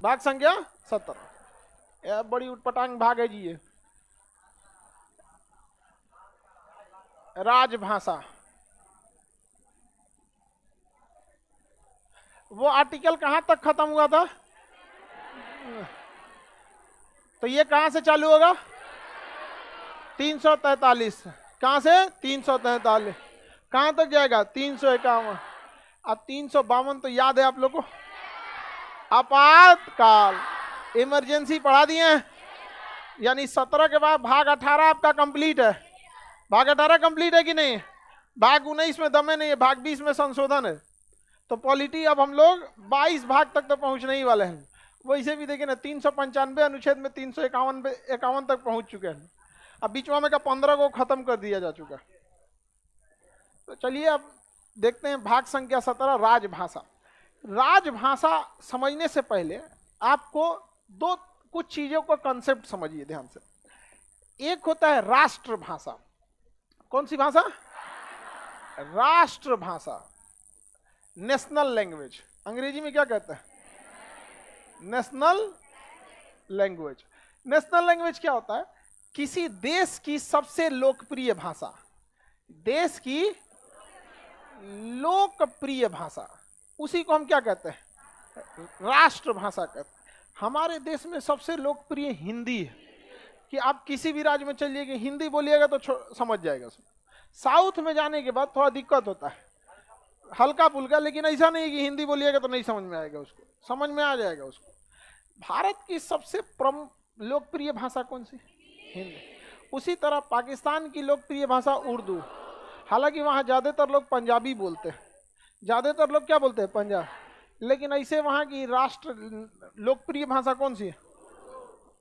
भाग संख्या 17। बड़ी उटपटांग भाग है जी ये। राजभाषा, वो आर्टिकल कहां तक खत्म हुआ था? तो ये कहां से चालू होगा? 343। कहां से? 343। कहां तक जाएगा? 351। अब 352 तो याद है आप लोग को? आपातकाल, इमरजेंसी पढ़ा दिए हैं। यानी 17 के बाद भाग 18 आपका कंप्लीट है। भाग 18 कंप्लीट है कि नहीं? भाग 19 में दमे नहीं है, भाग 20 में संशोधन है। तो पॉलिटी अब हम लोग 22 भाग तक तो पहुंचने ही वाले हैं। वैसे भी देखिए ना, 395 अनुच्छेद में 351 तक पहुंच चुके हैं। अब बीच में का 15 को खत्म कर दिया जा चुका। तो चलिए अब देखते हैं भाग संख्या 17, राजभाषा। राजभाषा समझने से पहले आपको कुछ चीजों का कंसेप्ट समझिए ध्यान से। एक होता है राष्ट्रभाषा। कौन सी भाषा? राष्ट्रभाषा, नेशनल लैंग्वेज। अंग्रेजी में क्या कहते हैं? National language. नेशनल लैंग्वेज क्या होता है? किसी देश की सबसे लोकप्रिय भाषा, देश की लोकप्रिय भाषा, उसी को हम क्या कहते हैं? राष्ट्रभाषा कहते हैं। हमारे देश में सबसे लोकप्रिय हिंदी है कि आप किसी भी राज्य में चलिएगा, हिंदी बोलिएगा तो समझ जाएगा। साउथ में जाने के बाद थोड़ा दिक्कत होता है, हल्का फुल्का, लेकिन ऐसा नहीं कि हिंदी बोलिएगा तो नहीं समझ में आएगा, उसको समझ में आ जाएगा उसको। भारत की सबसे लोकप्रिय भाषा कौन सी? हिंदी। उसी तरह पाकिस्तान की लोकप्रिय भाषा उर्दू। हालांकि वहाँ ज़्यादातर लोग पंजाबी बोलते हैं, ज़्यादातर लोग क्या बोलते हैं? पंजाब। लेकिन ऐसे वहाँ की राष्ट्र लोकप्रिय भाषा कौन सी है?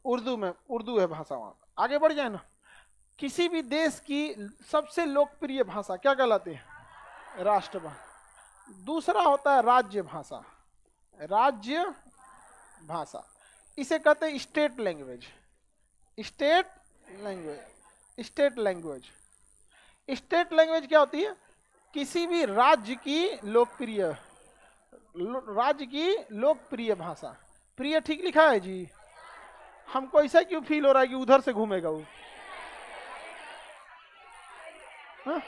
उर्दू में, उर्दू है भाषा वहाँ। आगे बढ़ जाए ना। किसी भी देश की सबसे लोकप्रिय भाषा क्या कहलाती है? राष्ट्रभाषा। दूसरा होता है राज्य भाषा। राज्य भाषा, इसे कहते हैं state language. State language, state language. State language क्या होती है? किसी भी राज्य की लोकप्रिय भाषा। प्रिय ठीक लिखा है जी? हमको ऐसा क्यों फील हो रहा है कि उधर से घूमेगा वो? हाँ?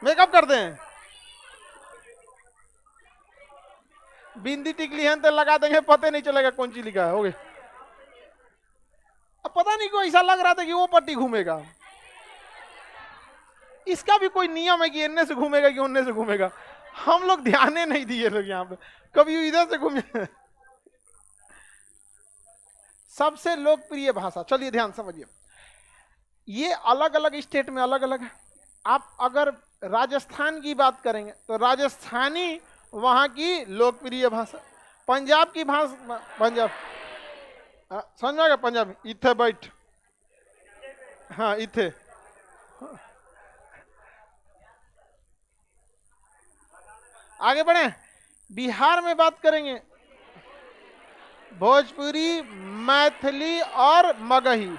मेकअप करते हैं, बिंदी टिकली है तो लगा देंगे, पता नहीं चलेगा कौन सी लिखा है। हो गया। अब पता नहीं क्यों ऐसा लग रहा था कि वो पट्टी घूमेगा। इसका भी कोई नियम है कि इनने से घूमेगा कि उनने से घूमेगा? हम लोग ध्यान नहीं दिए लोग यहाँ पे, कभी इधर से घूमे। सबसे लोकप्रिय भाषा, चलिए ध्यान समझिए। ये अलग अलग स्टेट में अलग अलग है। आप अगर राजस्थान की बात करेंगे तो राजस्थानी वहां की लोकप्रिय भाषा। पंजाब की भाषा, पंजाब समझ में आ गया? पंजाब इथे बैठ, हाँ इथे। आगे बढ़े, बिहार में बात करेंगे भोजपुरी, मैथिली और मगही।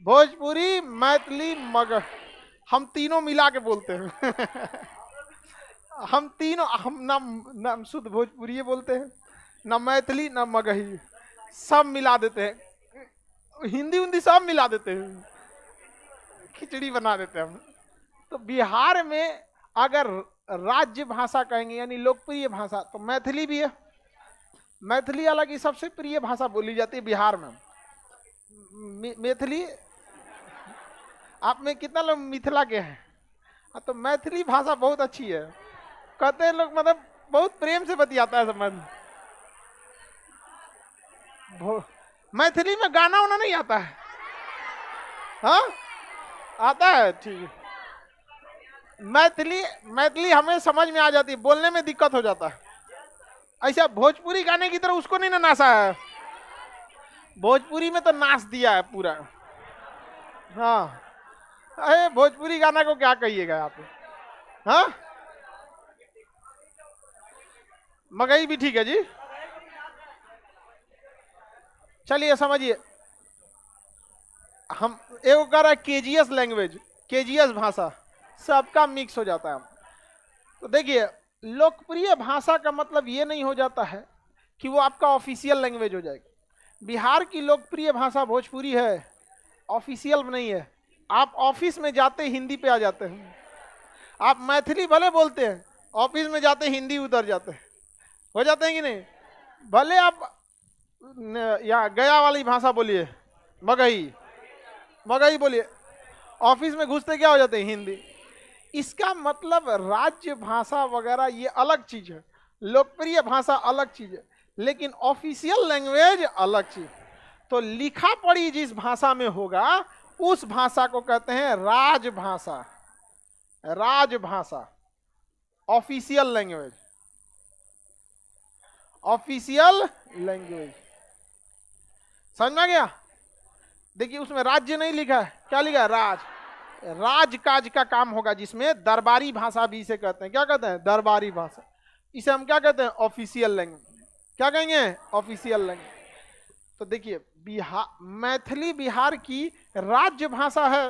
भोजपुरी, मैथिली, मगही, हम तीनों मिला के बोलते हैं। हम तीनों, हम ना शुद्ध भोजपुरी बोलते हैं, ना मैथिली, ना मगही, सब मिला देते हैं। हिंदी हिंदी सब मिला देते हैं, खिचड़ी बना देते हैं हम। तो बिहार में अगर राज्य भाषा कहेंगे यानी लोकप्रिय भाषा तो मैथिली भी है। मैथिली हालांकि सबसे प्रिय भाषा बोली जाती है बिहार में। मैथिली, आप में कितना लोग मिथिला के हैं? तो मैथिली भाषा बहुत अच्छी है, कहते हैं लोग, मतलब बहुत प्रेम से बतियाता है समझ। मैथिली में गाना वाना नहीं आता है? हाँ आता है, ठीक है। मैथिली हमें समझ में आ जाती है, बोलने में दिक्कत हो जाता है। ऐसा भोजपुरी गाने की तरह उसको नहीं ना नाचा है। भोजपुरी में तो नाच दिया है पूरा। हाँ, अरे भोजपुरी गाना को क्या कहिएगा आप? हाँ, मगही भी ठीक है जी। चलिए समझिए, हम एक कह रहा है केजीएस लैंग्वेज, केजीएस भाषा, सबका मिक्स हो जाता है। तो देखिए, लोकप्रिय भाषा का मतलब ये नहीं हो जाता है कि वो आपका ऑफिशियल लैंग्वेज हो जाएगी। बिहार की लोकप्रिय भाषा भोजपुरी है, ऑफिशियल नहीं है। आप ऑफिस में जाते हिंदी पे आ जाते हैं, आप मैथिली भले बोलते हैं, ऑफिस में जाते हिंदी उतर जाते हैं, हो जाते हैं कि नहीं? भले आप यहाँ गया वाली भाषा बोलिए, मगही मगही बोलिए, ऑफिस में घुसते क्या हो जाते हैं? हिंदी। इसका मतलब राज्य भाषा वगैरह ये अलग चीज है, लोकप्रिय भाषा अलग चीज है, लेकिन ऑफिशियल लैंग्वेज अलग चीज। तो लिखा पढ़ी जिस भाषा में होगा उस भाषा को कहते हैं राजभाषा। राजभाषा, ऑफिशियल लैंग्वेज, ऑफिशियल लैंग्वेज। समझ में आ गया? देखिए, उसमें राज्य नहीं लिखा है, क्या लिखा है? राज। राजकाज का काम होगा जिसमें दरबारी भाषा भी इसे कहते हैं। क्या कहते हैं? दरबारी भाषा। इसे हम क्या कहते हैं? Official language. क्या कहेंगे? Official language. तो देखिए, बिहार, मैथिली बिहार की राज्य भाषा है,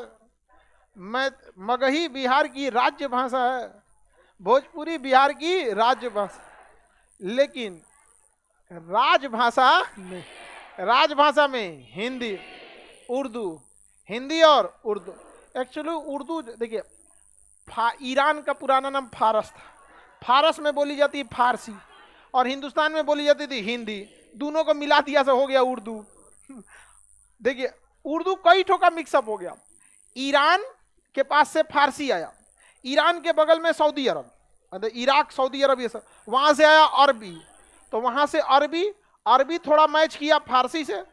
मगही बिहार की राज्य भाषा है, भोजपुरी बिहार की राज्य भाषा, लेकिन राजभाषा में, राजभाषा में हिंदी, उर्दू, हिंदी और उर्दू। एक्चुअली उर्दू देखिए, ईरान का पुराना नाम फारस था, फारस में बोली जाती है फारसी, और हिंदुस्तान में बोली जाती थी हिंदी। दोनों को मिला दिया से हो गया उर्दू। देखिए, उर्दू कई ठो का मिक्सअप हो गया। ईरान के पास से फारसी आया, ईरान के बगल में सऊदी अरब, इराक, सऊदी अरब, ये सब, वहां से आया अरबी, तो वहां से अरबी, अरबी थोड़ा मैच किया फारसी से,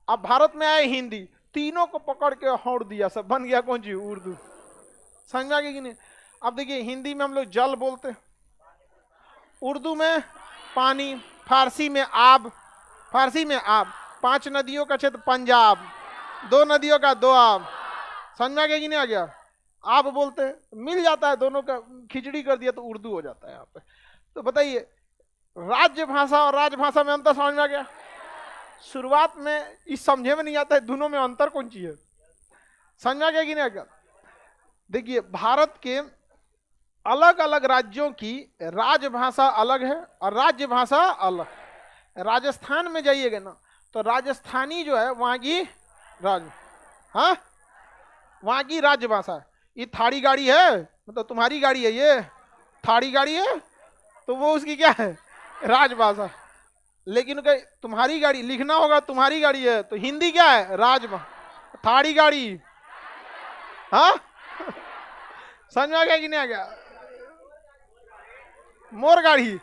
अब भारत में आए हिंदी, तीनों को पकड़ के हौड़ दिया, सब बन गया कौन सी? उर्दू। समझ में आ गया कि नहीं? अब देखिए, हिंदी में हम लोग जल बोलते हैं, उर्दू में पानी, फारसी में आब, फारसी में आब, 5 नदियों का क्षेत्र पंजाब, 2 नदियों का दोआब। समझ में आ गया कि नहीं आ गया? आप बोलते हैं, मिल जाता है, दोनों का खिचड़ी कर दिया तो उर्दू हो जाता है यहाँ पे। तो बताइए, राज्य भाषा और राजभाषा में अंतर समझ में आ गया? शुरुआत में इस समझे में नहीं आता है दोनों में अंतर कौन सी है। समझ में आ गया कि नहीं आ गया? देखिए, भारत के अलग अलग राज्यों की राजभाषा अलग है और राज्य भाषा अलग। राजस्थान में जाइएगा ना, तो राजस्थानी जो है वहां की हाँ, वहां की राजभाषा है। ये थाड़ी गाड़ी है, मतलब तुम्हारी गाड़ी है, ये थाड़ी गाड़ी है, तो वो उसकी क्या है? राजभाषा। लेकिन तुम्हारी गाड़ी लिखना होगा, तुम्हारी गाड़ी है, तो हिंदी क्या है? राजभाषा। थाड़ी गाड़ी, हाँ। समझ में आ गया कि नहीं आ गया? मोर गाड़ी।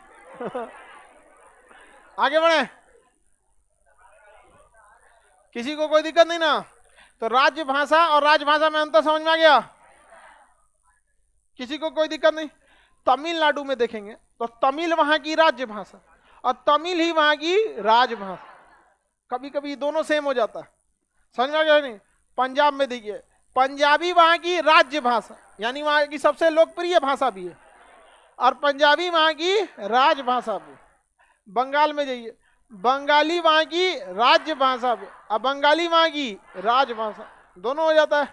आगे बढ़े, किसी को कोई दिक्कत नहीं ना? तो राज्य भाषा और राजभाषा में अंतर समझ में आ गया? किसी को कोई दिक्कत नहीं? तमिलनाडु में देखेंगे तो तमिल वहां की राज्य भाषा और तमिल ही वहां की राजभाषा। कभी कभी दोनों सेम हो जाता है। समझ में आ गया नहीं? पंजाब में देखिए, पंजाबी वहां की राज्य भाषा, यानी वहां की सबसे लोकप्रिय भाषा भी है, और पंजाबी वहां की राजभाषा भी। बंगाल में जाइए, बंगाली वहां की राज्य भाषा भी और बंगाली वहां की राजभाषा। दोनों हो जाता है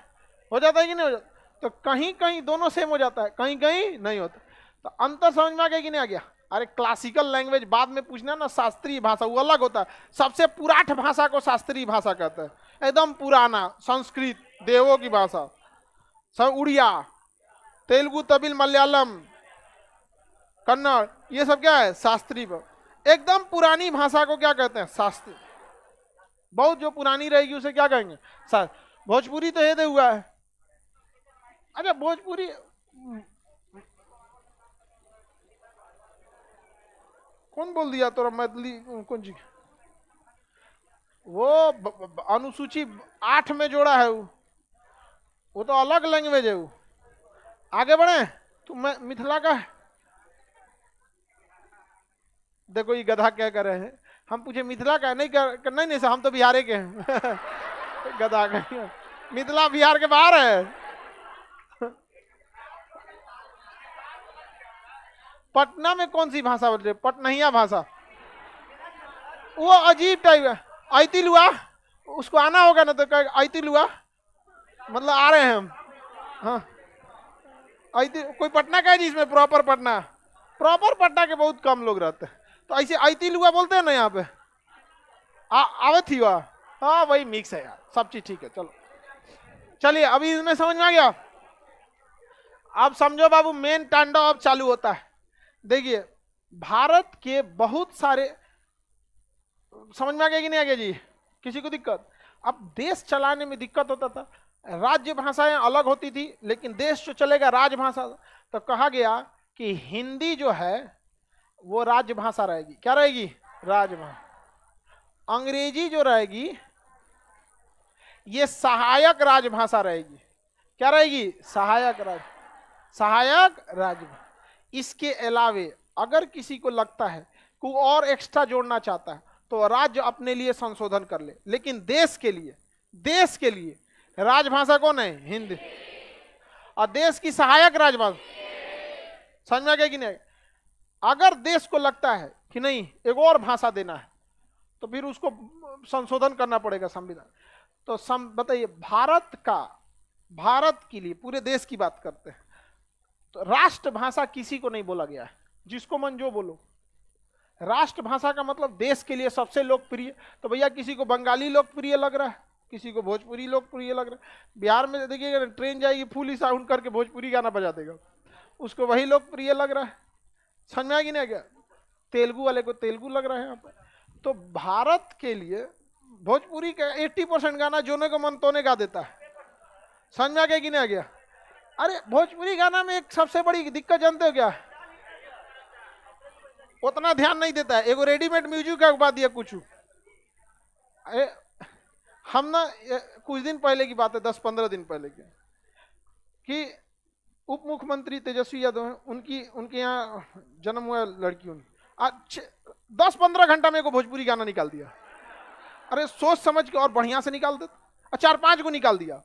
कि नहीं हो जाता? तो कहीं कहीं दोनों सेम हो जाता है, कहीं कहीं नहीं होता। तो अंतर समझ में आ गया कि नहीं आ गया? अरे क्लासिकल लैंग्वेज बाद में पूछना ना, शास्त्रीय भाषा वो अलग होता है। सबसे पुराठ भाषा को शास्त्रीय भाषा कहते हैं, एकदम पुराना। संस्कृत देवों की भाषा, सब उड़िया, तेलुगु, तमिल, मलयालम, कन्नड़, ये सब क्या है? शास्त्रीय। एकदम पुरानी भाषा को क्या कहते हैं? शास्त्रीय। बहुत जो पुरानी रहेगी उसे क्या कहेंगे? भोजपुरी तो ये हुआ है। अच्छा, भोजपुरी कौन बोल दिया तोरा? मैथिली कौन सी? वो अनुसूची 8 में जोड़ा है, वो तो अलग लैंग्वेज है वो। आगे बढ़े, तो मैं मिथिला का है। देखो ये गधा क्या कर रहे हैं, हम पूछे मिथिला का नहीं कर, नहीं सर हम तो बिहार के हैं। गधा का, मिथिला बिहार के बाहर है। पटना में कौन सी भाषा बोल रहे? पटनहिया भाषा, वो अजीब टाइप है। ऐतिल हुआ, उसको आना होगा ना, तो ऐतिल हुआ मतलब आ रहे हैं हम। हाँ, ऐतिल कोई पटना का है जिसमें प्रॉपर पटना प्रॉपर पटना के बहुत कम लोग रहते हैं। तो ऐसे आईती लुआ बोलते हैं ना यहाँ पे, आवे थी वह, हाँ वही मिक्स है यार, सब चीज ठीक है। चलो चलिए, अभी इसमें समझ में आ गया। अब समझो बाबू, मेन तांडव अब चालू होता है। देखिए भारत के बहुत सारे, समझ में आ गया कि नहीं आ गया जी, किसी को दिक्कत? अब देश चलाने में दिक्कत होता था, राज्य भाषाएं अलग होती थी, लेकिन देश जो चलेगा राजभाषा। तो कहा गया कि हिंदी जो है वो राजभाषा रहेगी। क्या रहेगी? राजभाषा। अंग्रेजी जो रहेगी ये सहायक राजभाषा रहेगी। क्या रहेगी? सहायक राजभाषा। इसके अलावे अगर किसी को लगता है कि वो और एक्स्ट्रा जोड़ना चाहता है तो राज्य अपने लिए संशोधन कर ले, लेकिन देश के लिए राजभाषा कौन है? हिंदी। और देश की सहायक राजभाषा, समझ में आ गया कि नहीं? अगर देश को लगता है कि नहीं एक और भाषा देना है तो फिर उसको संशोधन करना पड़ेगा संविधान। तो बताइए, भारत के लिए, पूरे देश की बात करते हैं तो राष्ट्रभाषा किसी को नहीं बोला गया है, जिसको मन जो बोलो। राष्ट्रभाषा का मतलब देश के लिए सबसे लोकप्रिय। तो भैया किसी को बंगाली लोकप्रिय लग रहा है, किसी को भोजपुरी लोकप्रिय लग रहा है। बिहार में देखिएगा ट्रेन जाएगी, फुल ही साउंड करके भोजपुरी गाना बजा देगा, उसको वही लोकप्रिय लग रहा है। समझ में आ गया क्या? तेलुगु वाले को तेलुगु लग रहा है यहाँ पर। तो भारत के लिए भोजपुरी का 80% गाना जोने को मन तोने गा देता है। समझ में आ गया कि नहीं आ गया? अरे भोजपुरी गाना में एक सबसे बड़ी दिक्कत जानते हो क्या? उतना ध्यान नहीं देता है। एगो रेडीमेड म्यूजिक का बात दिया कुछ। हम ना कुछ दिन पहले की बात है, 10-15 दिन पहले की, कि उप मुख्यमंत्री तेजस्वी यादव हैं, उनके यहाँ जन्म हुआ लड़की, उनकी 10-15 घंटा में को भोजपुरी गाना निकाल दिया। अरे सोच समझ के और बढ़िया से निकाल देते, 4-5 को निकाल दिया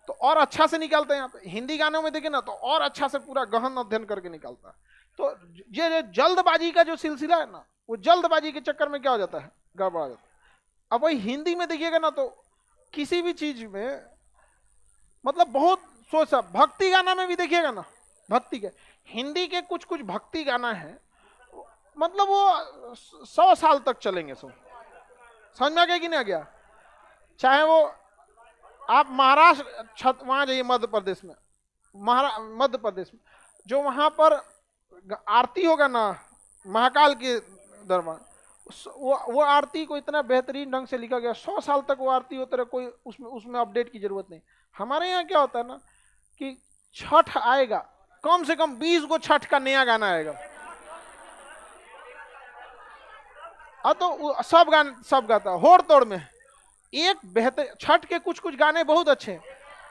तो और अच्छा से निकालते हैं। यहाँ पे हिंदी गानों में देखे ना तो और अच्छा से पूरा गहन अध्ययन करके निकालता है। तो ये जल्दबाजी का जो सिलसिला है ना, वो जल्दबाजी के चक्कर में क्या हो जाता है? गड़बड़ा जाता है। अब वही हिंदी में देखिएगा ना तो किसी भी चीज में मतलब बहुत सोच, भक्ति गाना में भी देखिएगा ना, भक्ति के हिंदी के कुछ भक्ति गाना है, मतलब वो 100 साल तक चलेंगे सब। समझ में आ गया कि नहीं आ गया? चाहे वो आप महाराष्ट्र वहां जाइए, मध्य प्रदेश में, जो वहां पर आरती होगा ना महाकाल के दरबार, वो आरती को इतना बेहतरीन ढंग से लिखा गया, 100 साल तक वो आरती होता रहे, कोई उसमें अपडेट की जरूरत नहीं। हमारे यहाँ क्या होता है ना कि छठ आएगा, कम से कम 20 गो छठ का नया गाना आएगा। तो सब गाता होड़ तोड़ में। एक बेहतर छठ के कुछ गाने बहुत अच्छे हैं,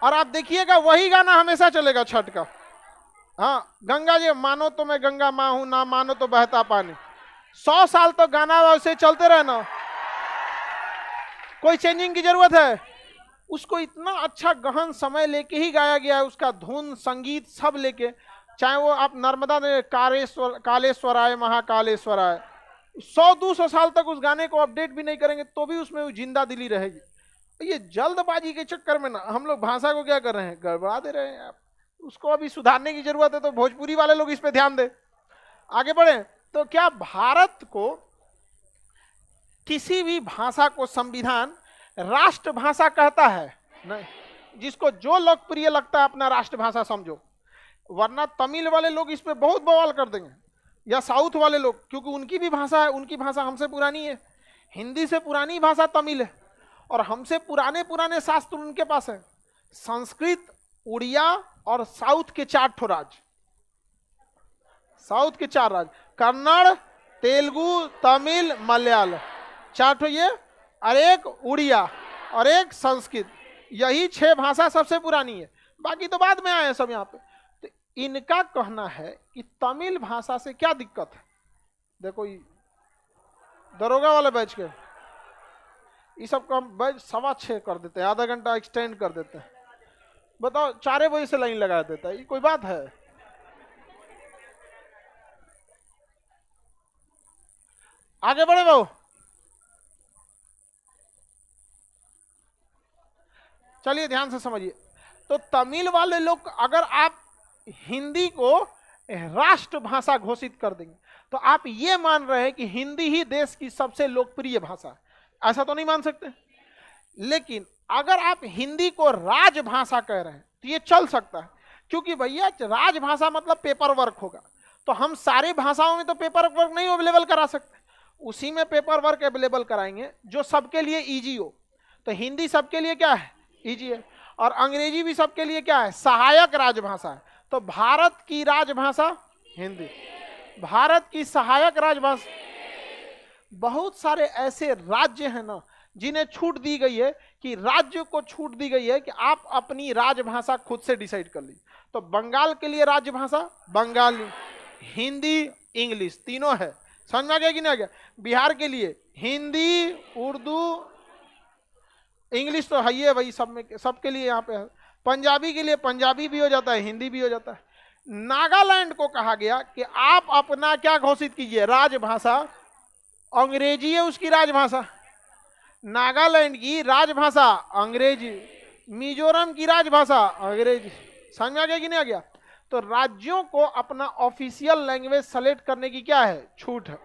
और आप देखिएगा वही गाना हमेशा चलेगा छठ का। हाँ, गंगा जी मानो तो मैं गंगा माँ हूं, ना मानो तो बहता पानी। 100 साल तो गाना वैसे चलते रहे ना, कोई चेंजिंग की जरूरत है? उसको इतना अच्छा गहन समय लेके ही गाया गया है, उसका धुन संगीत सब लेके। चाहे वो आप नर्मदा ने कालेश्वराय महाकालेश्वराय, 100-200 साल तक उस गाने को अपडेट भी नहीं करेंगे तो भी उसमें जिंदा दिली रहेगी। ये जल्दबाजी के चक्कर में ना हम लोग भाषा को क्या कर रहे हैं? गड़बड़ा दे रहे हैं। उसको अभी सुधारने की जरूरत है, तो भोजपुरी वाले लोग इस पे ध्यान दे, आगे बढ़े। तो क्या भारत को किसी भी भाषा को संविधान राष्ट्रभाषा कहता है? नहीं। जिसको जो लोकप्रिय लगता है अपना राष्ट्रभाषा समझो, वरना तमिल वाले लोग इस पे बहुत बवाल कर देंगे, या साउथ वाले लोग, क्योंकि उनकी भी भाषा है, उनकी भाषा हमसे पुरानी है। हिंदी से पुरानी भाषा तमिल है, और हमसे पुराने शास्त्र उनके पास है। संस्कृत, उड़िया और साउथ के 4 ठो राज्य, साउथ के 4 राज्य, कन्नड़, तेलुगु, तमिल, मलयालम, 4 ठो ये, और एक उड़िया और एक संस्कृत। यही 6 भाषा सबसे पुरानी है, बाकी तो बाद में आए हैं सब यहाँ पे। तो इनका कहना है कि तमिल भाषा से क्या दिक्कत है। देखो दरोगा वाले बैच के ये सब का बैच 6:15 कर देते हैं, आधा घंटा एक्सटेंड कर देते हैं। बताओ 4 बजे से लाइन लगा देता है, ये कोई बात है? आगे बढ़े बाबू, चलिए ध्यान से समझिए। तो तमिल वाले लोग, अगर आप हिंदी को राष्ट्रभाषा घोषित कर देंगे, तो आप ये मान रहे हैं कि हिंदी ही देश की सबसे लोकप्रिय भाषा है। ऐसा तो नहीं मान सकते। लेकिन अगर आप हिंदी को राजभाषा कह रहे हैं तो ये चल सकता है, क्योंकि भैया राजभाषा मतलब पेपर वर्क होगा, तो हम सारी भाषाओं में तो पेपर वर्क नहीं अवेलेबल करा सकते, उसी में पेपर वर्क अवेलेबल कराएंगे जो सबके लिए इजी हो। तो हिंदी सबके लिए क्या है, इजी है, और अंग्रेजी भी सबके लिए क्या है, सहायक राजभाषा है। तो भारत की राजभाषा हिंदी, भारत की सहायक राजभाषा। बहुत सारे ऐसे राज्य हैं ना जिन्हें छूट दी गई है, कि राज्य को छूट दी गई है कि आप अपनी राजभाषा खुद से डिसाइड कर लीजिए। तो बंगाल के लिए राजभाषा बंगाली, हिंदी, इंग्लिश तीनों है। समझ में आ गया कि नहीं आ गया। बिहार के लिए हिंदी, उर्दू, इंग्लिश तो है ही है भाई, सब में सबके लिए यहाँ पे है। पंजाबी के लिए पंजाबी भी हो जाता है, हिंदी भी हो जाता है। नागालैंड को कहा गया कि आप अपना क्या घोषित कीजिए, राजभाषा। अंग्रेजी है उसकी राजभाषा, नागालैंड की राजभाषा अंग्रेजी, मिजोरम की राजभाषा अंग्रेजी। समझ में आ गया कि नहीं आ गया। तो राज्यों को अपना ऑफिशियल लैंग्वेज सेलेक्ट करने की क्या है, छूट है।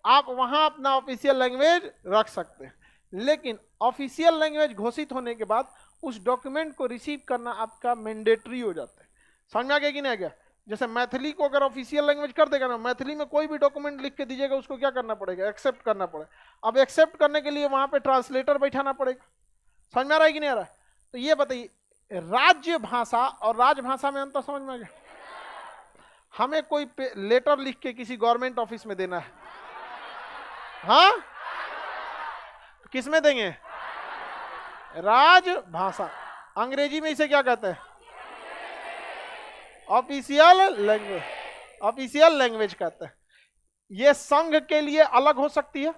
आप वहां अपना ऑफिशियल लैंग्वेज रख सकते हैं, लेकिन ऑफिशियल लैंग्वेज घोषित होने के बाद उस डॉक्यूमेंट को रिसीव करना आपका मैंडेटरी हो जाता है। समझ में आ गया कि नहीं आ गया। जैसे मैथिली को अगर ऑफिशियल लैंग्वेज कर देगा ना, मैथिली में कोई भी डॉक्यूमेंट लिख के दीजिएगा उसको क्या करना पड़ेगा, एक्सेप्ट करना पड़ेगा। अब एक्सेप्ट करने के लिए वहां पे ट्रांसलेटर बैठाना पड़ेगा। समझ में आ रहा है कि नहीं आ रहा है। तो ये बताइए, राज्य भाषा और राजभाषा में अंतर समझ में आ गया। हमें कोई लेटर लिख के किसी गवर्नमेंट ऑफिस में देना है, हाँ, किस में देंगे, राजभाषा। अंग्रेजी में इसे क्या कहते हैं, ऑफिशियल लैंग्वेज, ऑफिशियल लैंग्वेज कहते हैं। ये संघ के लिए अलग हो सकती है,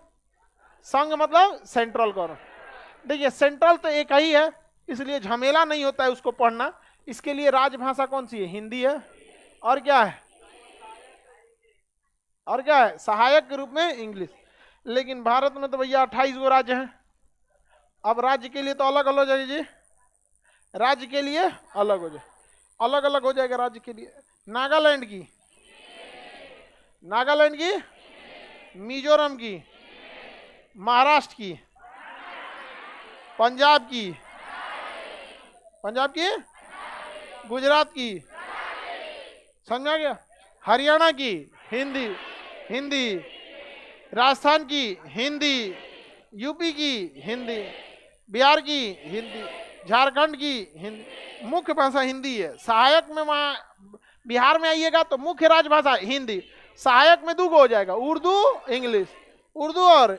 संघ मतलब सेंट्रल गवर्नमेंट। देखिए सेंट्रल तो एक ही है, इसलिए झमेला नहीं होता है उसको पढ़ना। इसके लिए राजभाषा कौन सी है, हिंदी है, और क्या है, और क्या है, सहायक के रूप में इंग्लिश। लेकिन भारत में तो भैया 28 गो राज्य हैं। अब राज्य के लिए तो अलग अलग हो जाएगी जी, राज्य के लिए अलग हो जाए, अलग अलग हो जाएगा राज्य के लिए। नागालैंड की, नागालैंड की, मिजोरम की, महाराष्ट्र की, पंजाब की, पंजाब की, गुजरात की, समझ में आ गया, हरियाणा की हिंदी, हिंदी, राजस्थान की हिंदी, यूपी की हिंदी, बिहार की हिंदी, झारखंड की हिंदी। मुख्य भाषा हिंदी है। सहायक में वहां बिहार में आइएगा तो मुख्य राजभाषा हिंदी, सहायक में दूगो हो जाएगा, उर्दू इंग्लिश, उर्दू और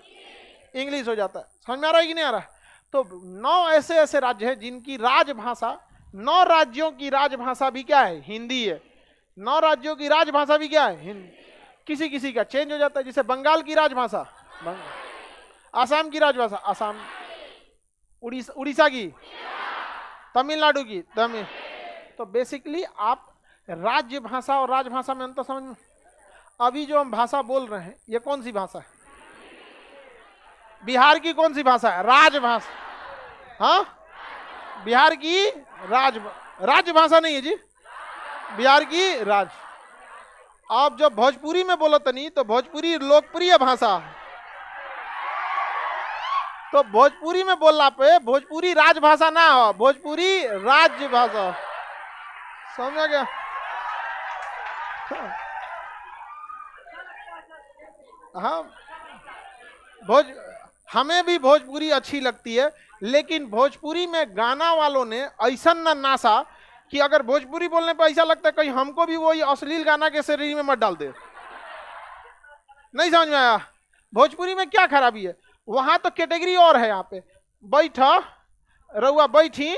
इंग्लिश हो जाता है। समझ में आ रहा है कि नहीं आ रहा है। तो 9 ऐसे ऐसे राज्य हैं जिनकी राजभाषा, 9 राज्यों की राजभाषा भी क्या है, हिंदी है। 9 राज्यों की राजभाषा भी क्या है, हिंदी। किसी किसी का चेंज हो जाता है, जैसे बंगाल की राजभाषा बंगाल, आसाम की राजभाषा आसाम, उड़ीसा की, तमिलनाडु की तमिल। तो बेसिकली आप राज्य भाषा और राजभाषा में अंतर समझ में। अभी जो हम भाषा बोल रहे हैं ये कौन सी भाषा है, बिहार की कौन सी भाषा है, राजभाषा। हाँ, बिहार की राजभाषा नहीं है जी, बिहार की राज। आप जब भोजपुरी में बोलो तो नहीं, तो भोजपुरी लोकप्रिय भाषा है, तो भोजपुरी में बोलना पे भोजपुरी राजभाषा ना हो, भोजपुरी राज्य भाषा। समझ गया। हाँ, हमें भी भोजपुरी अच्छी लगती है, लेकिन भोजपुरी में गाना वालों ने ऐसा ना नासा कि अगर भोजपुरी बोलने पे ऐसा लगता है कहीं हमको भी वही अश्लील गाना के शरीर में मत डाल दे। नहीं समझ में आया। भोजपुरी में क्या खराबी है, वहां तो कैटेगरी और है। यहाँ पे बैठा रउआ बैठी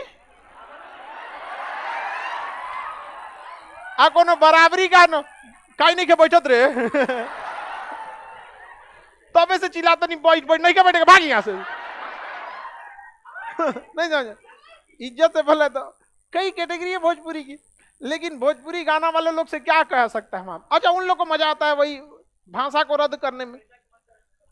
आ कोनो बराबरी का न काई नहीं के बैठत रे तबे से चिल्लाता नहीं, बैठ बैठ नहीं के बैठेगा, भाग यहाँ से नहीं समझ। इज्जत से बोले तो कई कैटेगरी है भोजपुरी की, लेकिन भोजपुरी गाना वाले लोग से क्या कह सकता है हम। अच्छा, उन लोग को मजा आता है वही भाषा को रद्द करने में।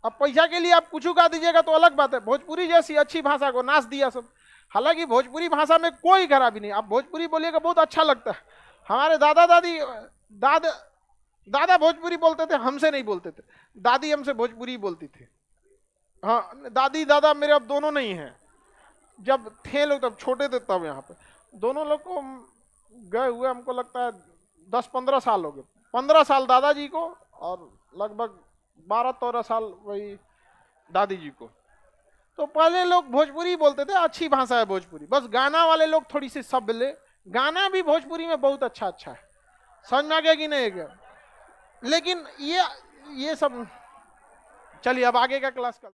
अब पैसा के लिए आप कुछ गा दीजिएगा तो अलग बात है, भोजपुरी जैसी अच्छी भाषा को नाच दिया सब। हालांकि भोजपुरी भाषा में कोई खराबी नहीं, आप भोजपुरी बोलिएगा बहुत अच्छा लगता है। हमारे दादा दादी दादा भोजपुरी बोलते थे, हमसे नहीं बोलते थे। दादी हमसे भोजपुरी बोलती थी। हाँ, दादी दादा मेरे अब दोनों नहीं हैं। जब थे लोग तब छोटे थे, तब यहाँ पे दोनों लोग को गए हुए हमको लगता है 10-15 साल हो गए। 15 साल दादाजी को और लगभग 12-13 साल वही दादी जी को। तो पहले लोग भोजपुरी बोलते थे, अच्छी भाषा है भोजपुरी। बस गाना वाले लोग थोड़ी सी शब्द ले, गाना भी भोजपुरी में बहुत अच्छा अच्छा है, समझ में आ गया कि नहीं गया। लेकिन ये सब चलिए अब आगे का क्लास का